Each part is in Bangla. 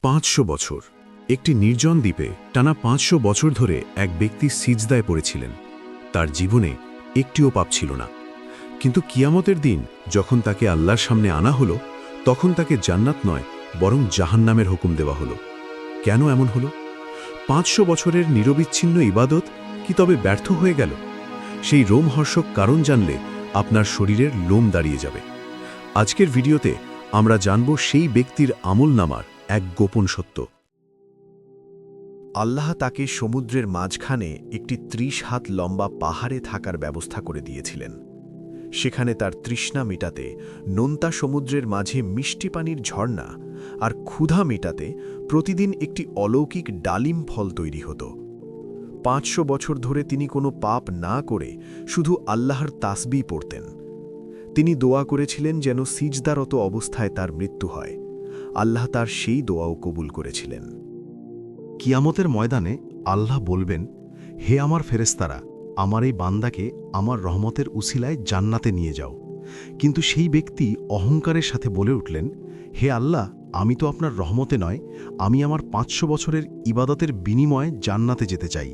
500 বছর একটি নির্জন দ্বীপে টানা 500 বছর ধরে এক ব্যক্তি সিজদায় পড়েছিলেন। তার জীবনে একটিও পাপ ছিল না, কিন্তু কিয়ামতের দিন যখন তাকে আল্লাহর সামনে আনা হলো, তখন তাকে জান্নাত নয় বরং জাহান্নামের হুকুম দেওয়া হলো। কেন এমন হলো? 500 বছরের নিরবিচ্ছিন্ন ইবাদত কি তবে ব্যর্থ হয়ে গেল? সেই রোমহর্ষক কারণ জানলে আপনার শরীরের লোম দাঁড়িয়ে যাবে। আজকের ভিডিওতে আমরা জানব সেই ব্যক্তির আমলনামার এক গোপন সত্য। আল্লাহ তাকে সমুদ্রের মাঝখানে একটি 30 হাত লম্বা পাহাড়ে থাকার ব্যবস্থা করে দিয়েছিলেন। সেখানে তার তৃষ্ণা মেটাতে নোনতা সমুদ্রের মাঝে মিষ্টি পানির ঝর্ণা আর ক্ষুধা মেটাতে প্রতিদিন একটি অলৌকিক ডালিম ফল তৈরি হতো। 500 বছর ধরে তিনি কোনো পাপ না করে শুধু আল্লাহর তাসবিহ পড়তেন। তিনি দোয়া করেছিলেন যেন সিজদারত অবস্থায় তার মৃত্যু হয়। আল্লাহ তার সেই দোয়াও কবুল করেছিলেন। কিয়ামতের ময়দানে আল্লাহ বলবেন, হে আমার ফেরেশতারা, আমার এই বান্দাকে আমার রহমতের উসিলায় জান্নাতে নিয়ে যাও। কিন্তু সেই ব্যক্তি অহংকারের সাথে বলে উঠলেন, হে আল্লাহ, আমি তো আপনার রহমতে নয়, আমি আমার 500 বছরের ইবাদতের বিনিময়ে জান্নাতে যেতে চাই।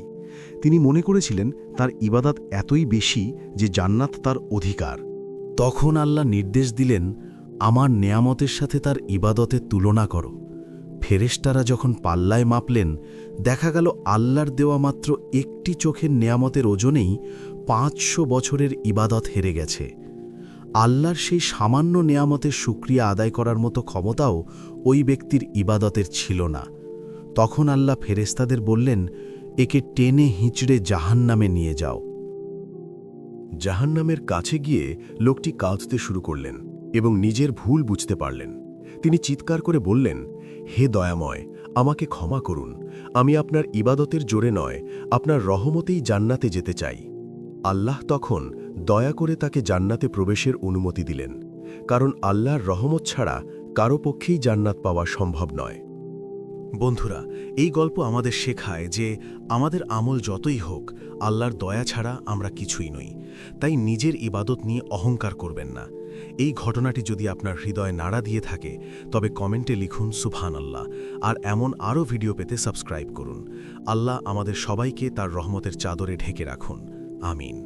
তিনি মনে করেছিলেন তার ইবাদত এতই বেশি যে জান্নাত তার অধিকার। তখন আল্লাহ নির্দেশ দিলেন, আমার নেয়ামতের সাথে তার ইবাদতের তুলনা করো। ফেরেশতারা যখন পাল্লায় মাপলেন, দেখা গেল আল্লাহর দেওয়া মাত্র একটি চোখের নেয়ামতের ওজনেই 500 বছরের ইবাদত হেরে গেছে। আল্লাহর সেই সামান্য নেয়ামতের শুকরিয়া আদায় করার মতো ক্ষমতাও ওই ব্যক্তির ইবাদতের ছিল না। তখন আল্লাহ ফেরেশতাদের বললেন, একে টেনে হিঁচড়ে জাহান্নামে নিয়ে যাও। জাহান্নামের কাছে গিয়ে লোকটি কাঁদতে শুরু করলেন এবং নিজের ভুল বুঝতে পারলেন। তিনি চিৎকার করে বললেন, হে দয়াময়, আমাকে ক্ষমা করুন, আমি আপনার ইবাদতের জোরে নয়, আপনার রহমতেই জান্নাতে যেতে চাই। আল্লাহ তখন দয়া করে তাকে জান্নাতে প্রবেশের অনুমতি দিলেন, কারণ আল্লাহর রহমত ছাড়া কারো পক্ষেই জান্নাত পাওয়া সম্ভব নয়। বন্ধুরা, এই গল্প আমাদের শেখায় যে আমাদের আমল যতই হোক, আল্লাহর দয়া ছাড়া আমরা কিছুই নই। তাই নিজের ইবাদত নিয়ে অহংকার করবেন না। এই ঘটনাটি যদি আপনার হৃদয়ে নাড়া দিয়ে থাকে, তবে কমেন্টে লিখুন সুবহানাল্লাহ। আর এমন আরও ভিডিও পেতে সাবস্ক্রাইব করুন। আল্লাহ আমাদের সবাইকে তার রহমতের চাদরে ঢেকে রাখুন। আমিন।